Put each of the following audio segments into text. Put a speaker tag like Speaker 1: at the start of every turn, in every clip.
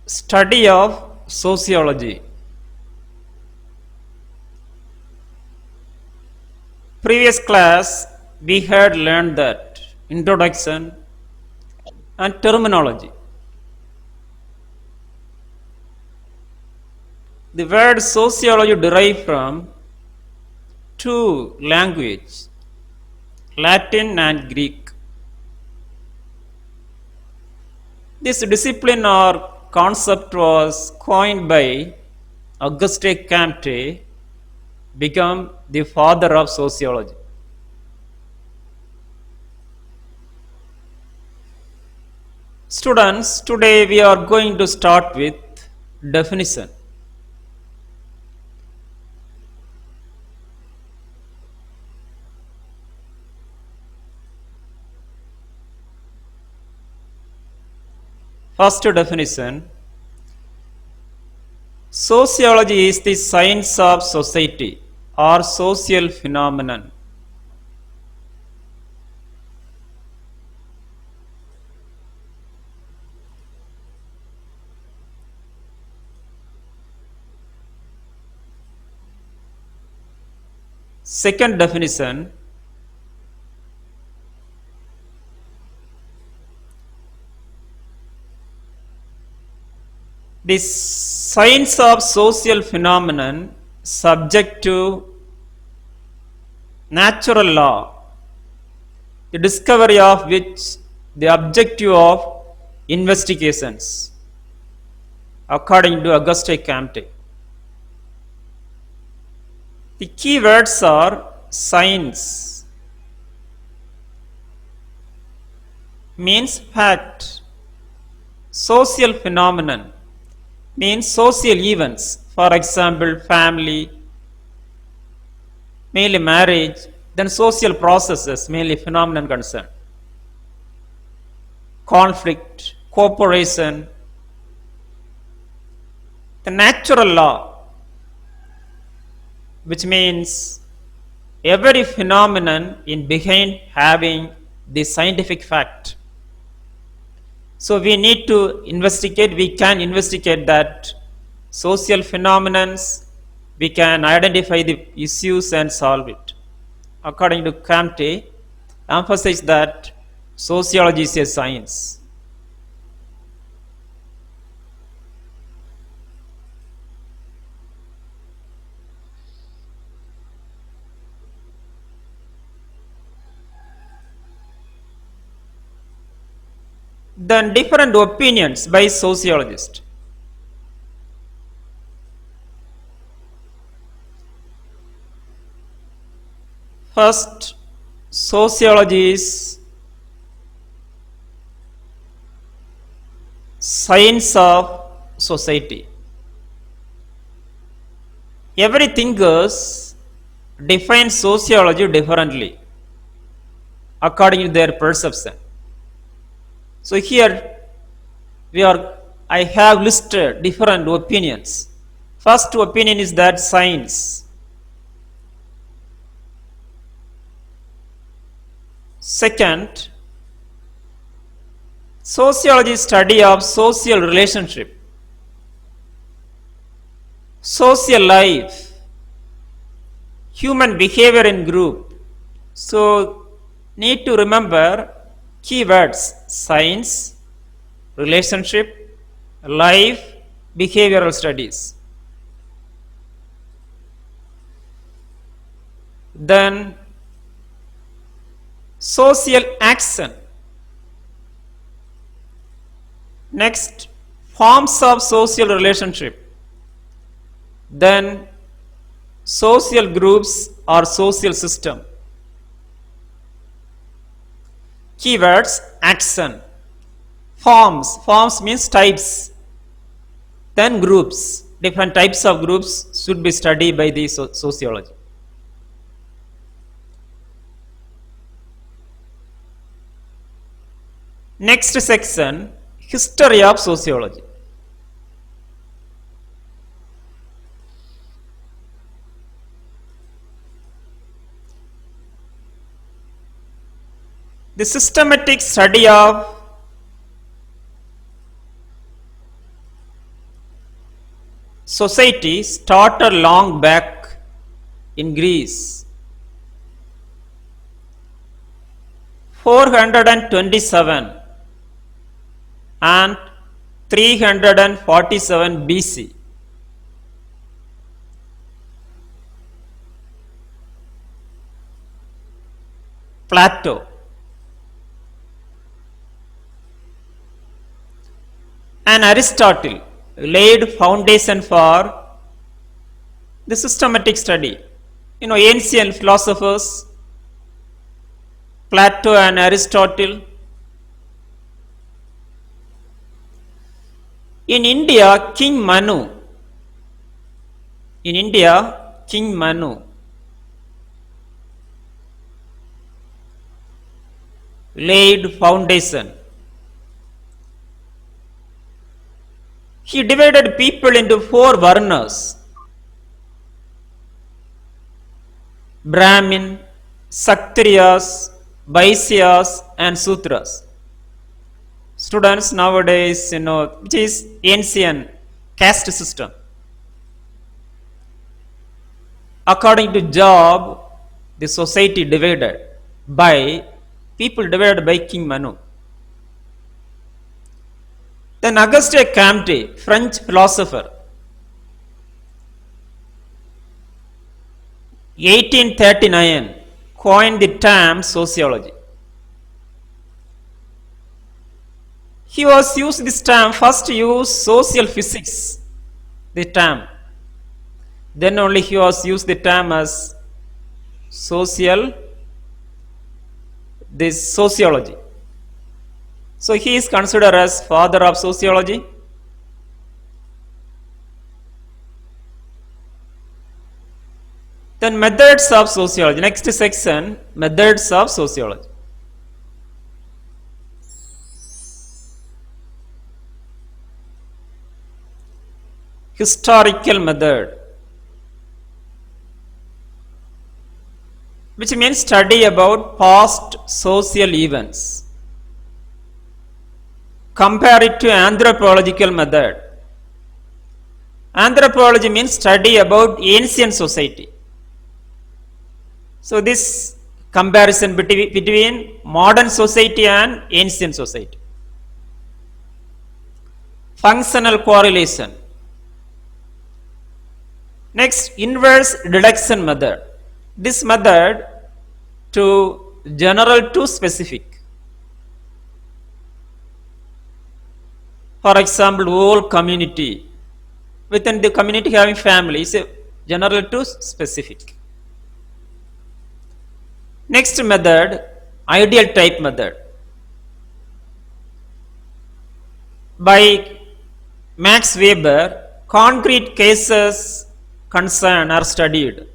Speaker 1: Study of sociology. Previous class we had learned that introduction and terminology. The word sociology derived from two languages, Latin and Greek. This discipline or concept was coined by Auguste Comte, become the father of sociology. Students, today we are going to start with definition. First definition: sociology is the science of society or social phenomenon. Second definition: the science of social phenomenon subject to natural law, the discovery of which the objective of investigations, according to Auguste Comte. The key words are science, means fact, social phenomenon, means social events, for example, family, mainly marriage, then social processes, mainly phenomenon concern, conflict, cooperation, the natural law, which means every phenomenon in behind having the scientific fact. So we need to investigate, we can investigate that social phenomenons, we can identify the issues and solve it. According to Comte, emphasize that sociology is a science. Then different opinions by sociologists. First, sociology is science of society. Every thinkers define sociology differently according to their perception. So here we are I have listed different opinions. First opinion is that science. Second, sociology is study of social relationship, social life, human behavior in group. So need to remember keywords: science, relationship, life, behavioral studies. Then social action. Next, forms of social relationship. Then social groups or social system. Keywords: action, forms means types, then groups, different types of groups should be studied by the sociology. Next section: history of sociology. The systematic study of society started long back in Greece. 427 and 347 BC. Plato. And Aristotle laid foundation for the systematic study. Ancient philosophers, Plato and Aristotle. In India, King Manu. In India, King Manu laid foundation. He divided people into 4 varnas: Brahmin, Kshatriyas, Vaishyas, and Sudras. Students nowadays, which is ancient caste system. According to job, the society divided by King Manu. Then Auguste Comte, French philosopher, 1839, coined the term sociology. He was used this term, first used social physics, the term. Then only he was used the term as sociology. So he is considered as father of sociology. Then methods of sociology. Next section, methods of sociology. Historical method, which means study about past social events. Compare it to anthropological method. Anthropology means study about ancient society. So this comparison between modern society and ancient society. Functional correlation. Next, inverse deduction method. This method to general to specific. For example, whole community. Within the community having families, general to specific. Next method, ideal type method. By Max Weber, concrete cases concerned are studied.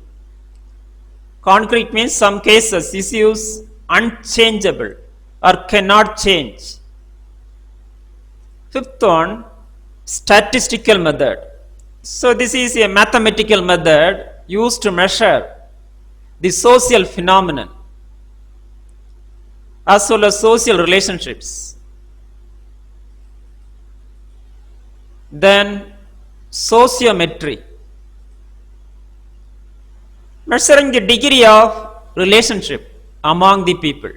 Speaker 1: Concrete means some cases, issues unchangeable or cannot change. Fifth one, statistical method. So this is a mathematical method used to measure the social phenomenon as well as social relationships. Then sociometry, measuring the degree of relationship among the people.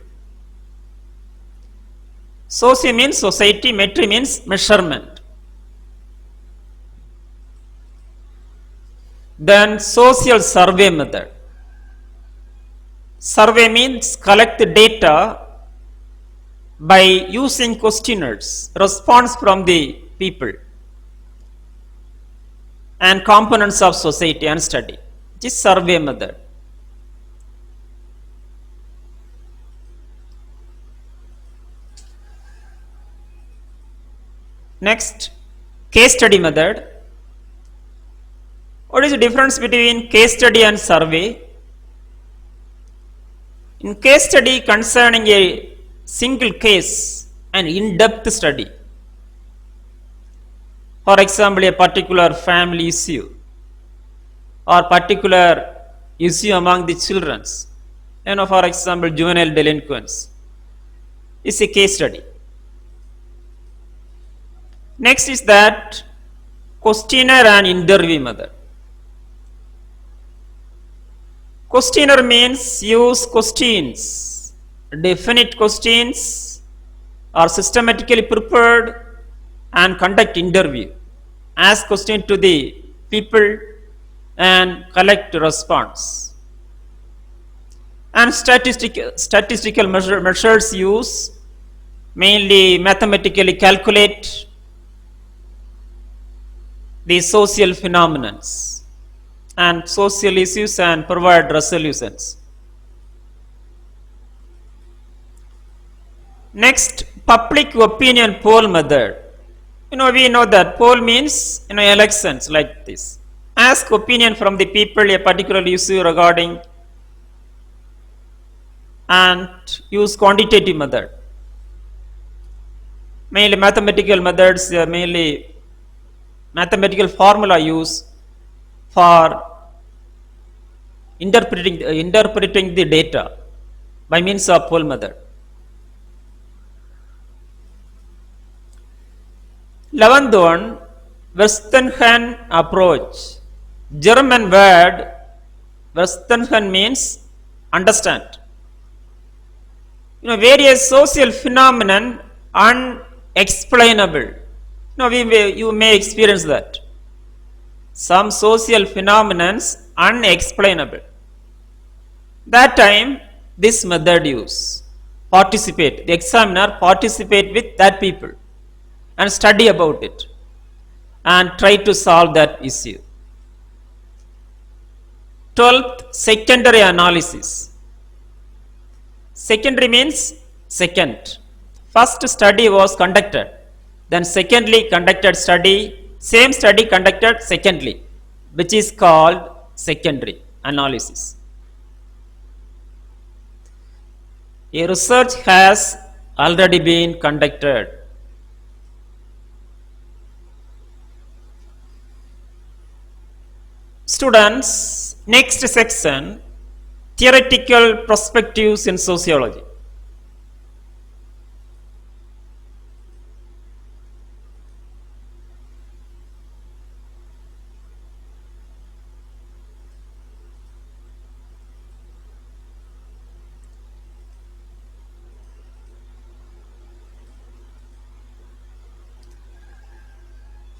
Speaker 1: Socio means society, metry means measurement. Then social survey method. Survey means collect the data by using questionnaires, response from the people and components of society and study. This is survey method. Next, case study method. What is the difference between case study and survey? In case study concerning a single case, an in-depth study. For example, a particular family issue or particular issue among the children. For example, juvenile delinquents is a case study. Next is that questionnaire and interview method. Questionnaire means use questions, definite questions are systematically prepared and conduct interview. Ask question to the people and collect response. And statistical measures use mainly mathematically calculate the social phenomena and social issues and provide resolutions. Next, public opinion poll method. We know that poll means elections like this. Ask opinion from the people a particular issue regarding and use quantitative method. Mainly mathematical methods, mainly mathematical formula use for interpreting the data by means of poll method. 11th one, Westenhen approach. German word Westenhen means understand. Various social phenomenon unexplainable. You may experience that. Some social phenomenon unexplainable. That time, this method use. Participate. The examiner participate with that people and study about it and try to solve that issue. 12th, secondary analysis. Secondary means second. First study was conducted, then secondly conducted study, same study conducted secondly, which is called secondary analysis. A research has already been conducted. Students, next section, theoretical perspectives in sociology.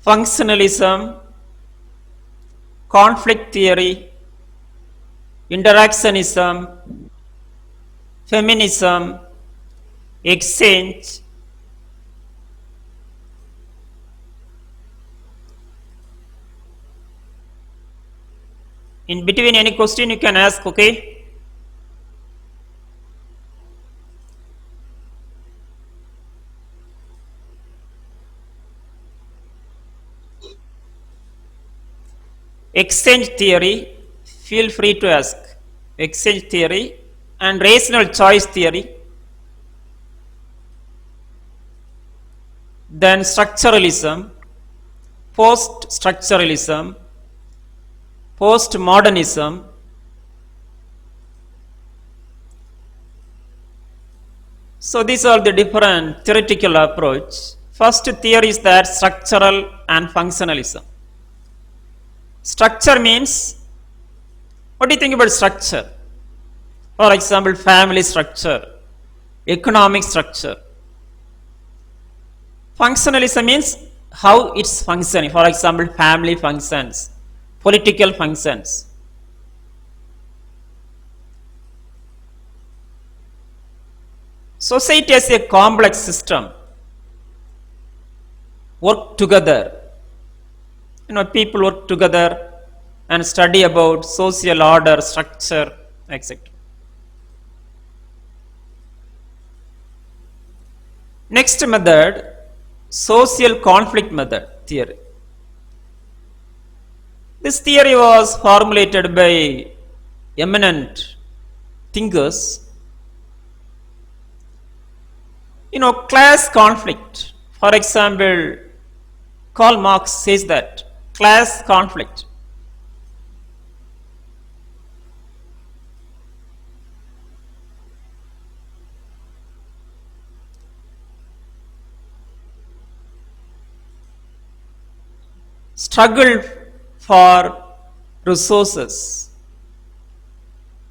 Speaker 1: Functionalism, conflict theory, interactionism, feminism, exchange, in between any question you can ask, okay? Exchange theory, feel free to ask. Exchange theory and rational choice theory. Then structuralism, post-structuralism, post-modernism, so these are the different theoretical approach. First theory is that structural and functionalism. Structure means, what do you think about structure? For example, family structure, economic structure. Functionalism means how it's functioning. For example, family functions, political functions. Society as a complex system, work together. People work together and study about social order, structure, etc. Next method, social conflict method theory. This theory was formulated by eminent thinkers. Class conflict. For example, Karl Marx says that class conflict. struggle for resources,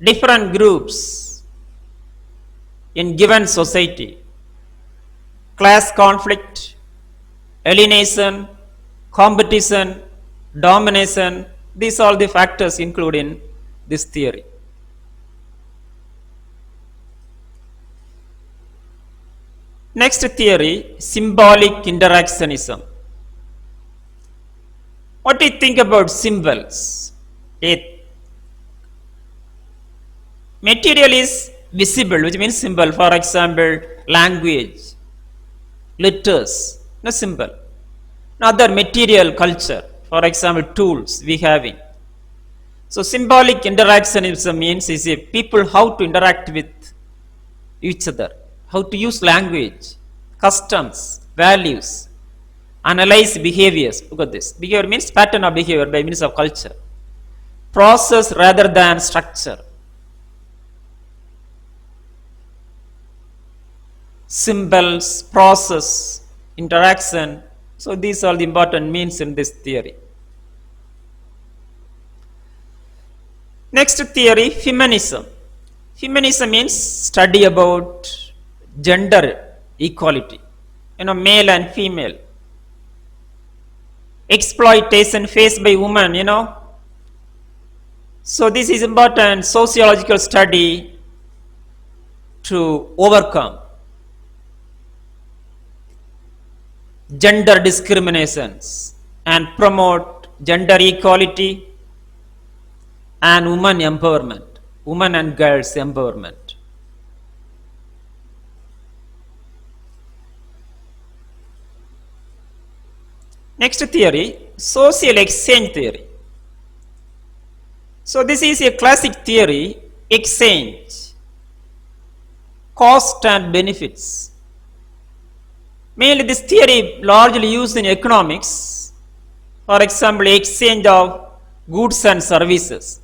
Speaker 1: different groups in given society, class conflict, alienation, competition, domination, these are the factors included in this theory. Next theory, symbolic interactionism. What do you think about symbols? A material is visible, which means symbol. For example, language, letters, no symbol. Another material culture, for example, tools we having. So symbolic interactionism means is a people how to interact with each other, how to use language, customs, values, analyze behaviors. Look at this. Behavior means pattern of behavior by means of culture. Process rather than structure. Symbols, process, interaction. So these are the important means in this theory. Next theory, feminism. Feminism means study about gender equality, male and female. Exploitation faced by women, So this is important sociological study to overcome gender discriminations and promote gender equality and women empowerment, women and girls empowerment. Next theory, social exchange theory. So this is a classic theory, exchange, cost and benefits. Mainly this theory largely used in economics, for example, exchange of goods and services.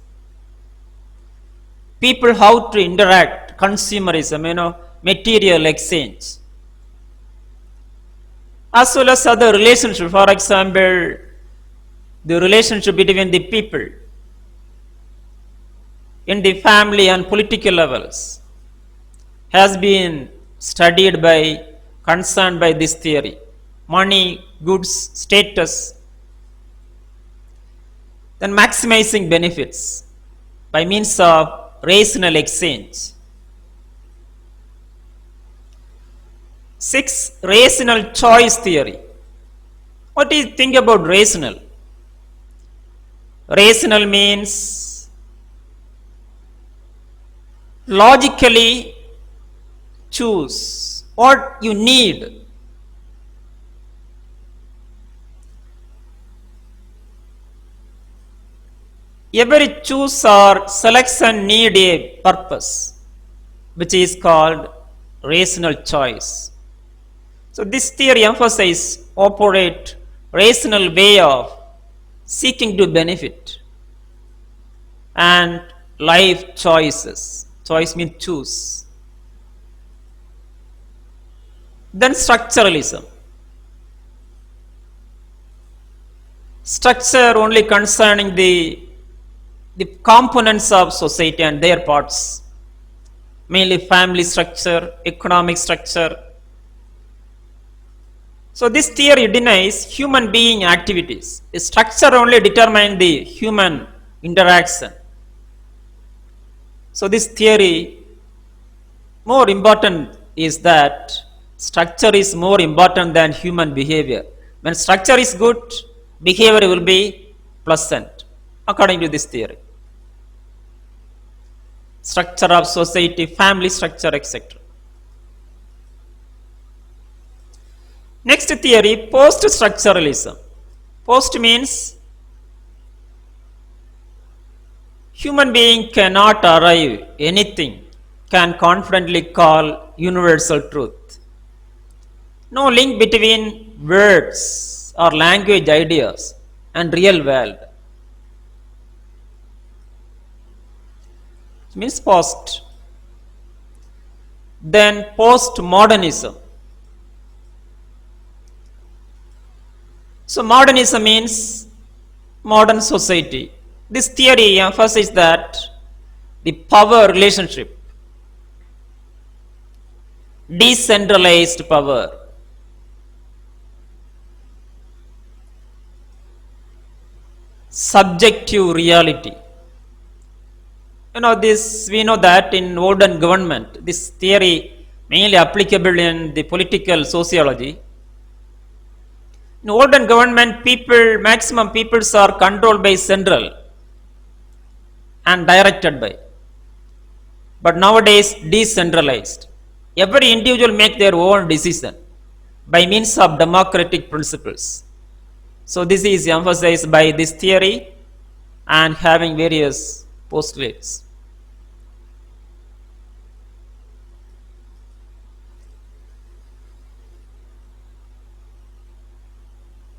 Speaker 1: People how to interact, consumerism, material exchange. As well as other relationships, for example, the relationship between the people in the family and political levels has been studied by, concerned by this theory. Money, goods, status. Then maximizing benefits by means of rational exchange. 6. Rational choice theory. What do you think about rational? Rational means logically choose what you need. Every choose or selection need a purpose, which is called rational choice. So this theory emphasizes operate rational way of seeking to benefit and life choices. Choice means choose. Then structuralism. Structure only concerning the components of society and their parts, mainly family structure, economic structure. So this theory denies human being activities. The structure only determines the human interaction. So this theory, more important is that structure is more important than human behavior. When structure is good, behavior will be pleasant, according to this theory. Structure of society, family structure, etc. Next theory, post-structuralism. Post means human being cannot arrive anything, can confidently call universal truth. No link between words or language ideas and real world. It means post. Then postmodernism. So modernism means modern society. This theory emphasizes that the power relationship, decentralized power, subjective reality. This we know that in modern government, this theory mainly applicable in the political sociology. In olden government, maximum peoples are controlled by central and directed by. But nowadays, decentralized. Every individual make their own decision by means of democratic principles. So this is emphasized by this theory and having various postulates.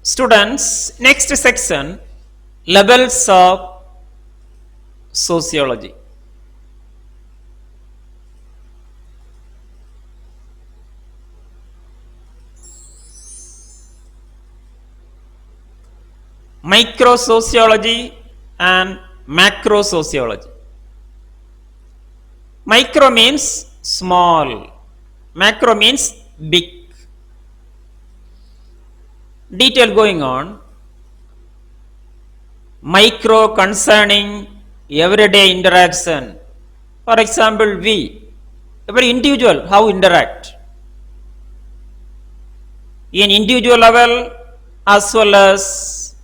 Speaker 1: Students, next section, levels of sociology. Micro sociology and macro sociology. Micro means small, macro means big. Detail going on. Micro concerning everyday interaction. For example, every individual, how interact. In individual level as well as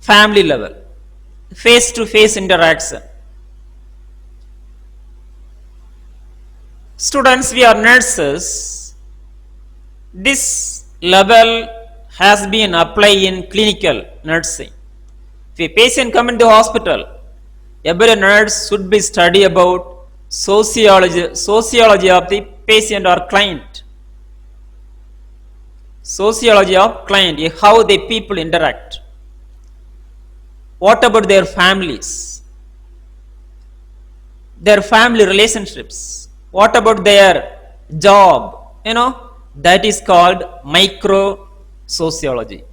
Speaker 1: family level. Face to face interaction. Students, we are nurses. This level has been applied in clinical nursing. If a patient come into hospital, every nurse should be study about sociology of the patient or client. Sociology of client, how the people interact. What about their families? Their family relationships. What about their job? That is called micro sociology,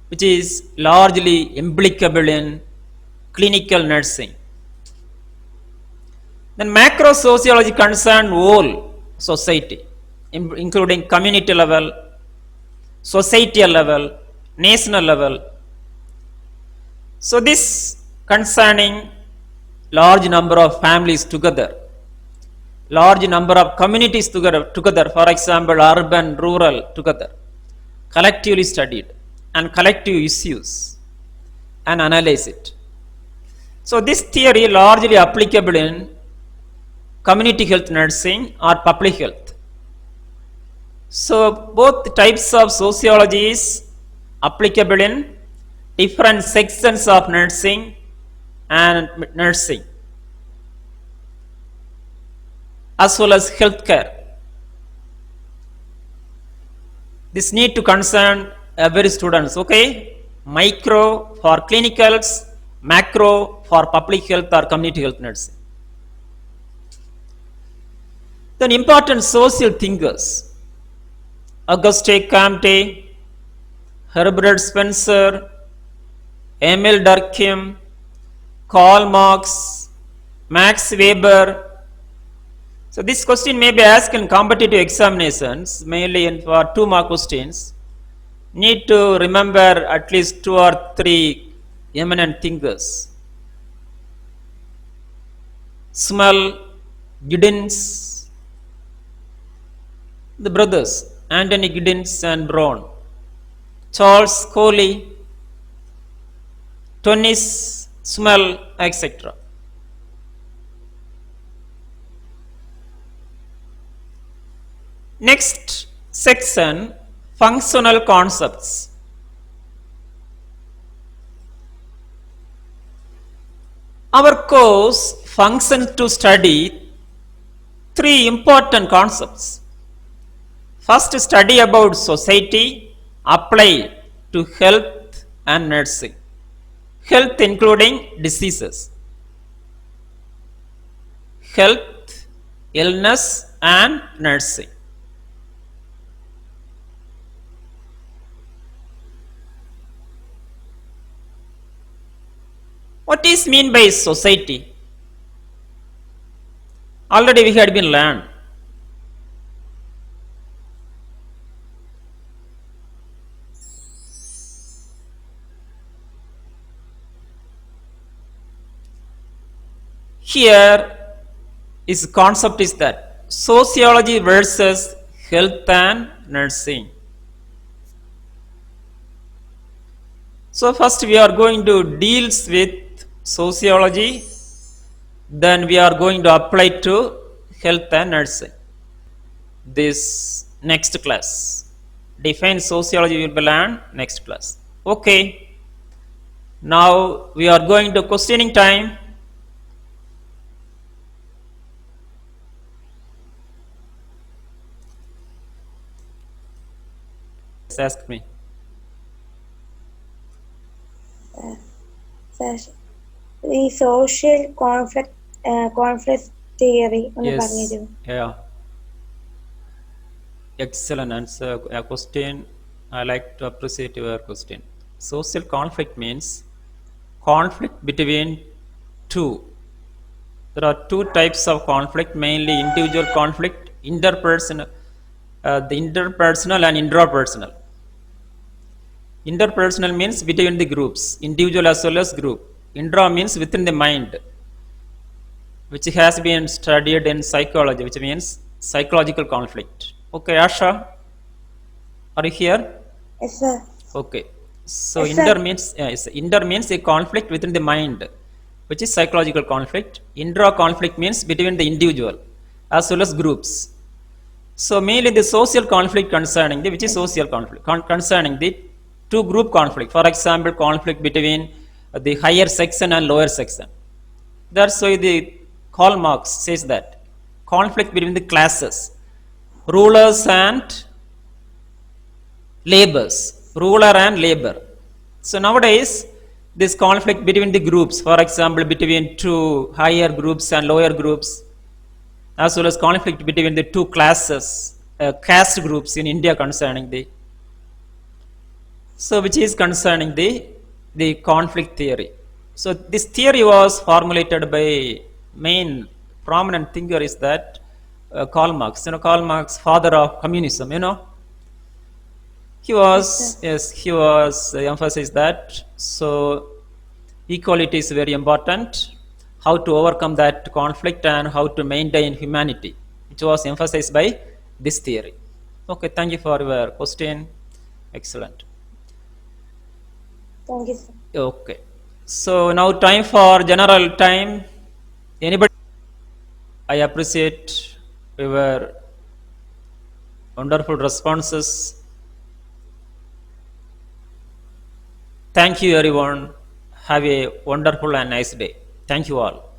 Speaker 1: which is largely applicable in clinical nursing. Then macro sociology concerns whole society, including community level, societal level, national level. So this concerning large number of families together, large number of communities together, for example, urban, rural together, collectively studied and collective issues and analyze it. So this theory largely applicable in community health nursing or public health. So both types of sociology is applicable in different sections of nursing and nursing as well as healthcare. This need to concern every students, okay? Micro for clinicals, macro for public health or community health nursing. Then important social thinkers, Auguste Comte, Herbert Spencer, Emil Durkheim, Karl Marx, Max Weber. So this question may be asked in competitive examinations, mainly for 2 mark questions. Need to remember at least 2 or 3 eminent thinkers. Smell, Giddens, the brothers, Anthony Giddens and Brown, Charles Coley, Tony Smell, etc. Next section, functional concepts. Our course functions to study 3 important concepts. First, study about society applied to health and nursing. Health including diseases. Health, illness and nursing. What is mean by society? Already we had been learned. Here is concept is that sociology versus health and nursing. So first we are going to deals with sociology, then we are going to apply to health and nursing. This next class. Define sociology will be learned next class. Okay. Now we are going to questioning time. Ask me.
Speaker 2: Sir, ഈ social conflict theory ഒന്ന്
Speaker 1: Yes.
Speaker 2: പറഞ്ഞു തരുമോ?
Speaker 1: Yeah. Excellent answer. A question. I like to appreciate your question. Social conflict means conflict between two. There are two types of conflict, mainly individual conflict, the interpersonal and intrapersonal. Interpersonal means between the groups, individual as well as group. Intra means within the mind, which has been studied in psychology, which means psychological conflict. Okay, Asha, are you here?
Speaker 2: Yes, sir.
Speaker 1: Okay. So
Speaker 2: Yes, sir.
Speaker 1: inter means a conflict within the mind, which is psychological conflict. Intra conflict means between the individual as well as groups. So mainly the social conflict concerning the which is social conflict concerning the two group conflict. For example, conflict between the higher section and lower section. That's why the Karl Marx says that conflict between the classes, rulers and labors, ruler and labor. So nowadays, this conflict between the groups, for example, between two higher groups and lower groups, as well as conflict between the two classes, caste groups in India concerning the, so which is concerning the conflict theory. So this theory was formulated by main prominent thinker is that Karl Marx. Karl Marx, father of communism. He was,
Speaker 2: Yes, sir.
Speaker 1: yes, he was emphasized that so equality is very important, how to overcome that conflict and how to maintain humanity, which was emphasized by this theory. Okay, thank you for your question. Excellent.
Speaker 2: Thank you, sir.
Speaker 1: Okay, so now time for general time. Anybody? I appreciate your wonderful responses. Thank you, everyone. Have a wonderful and nice day. Thank you all.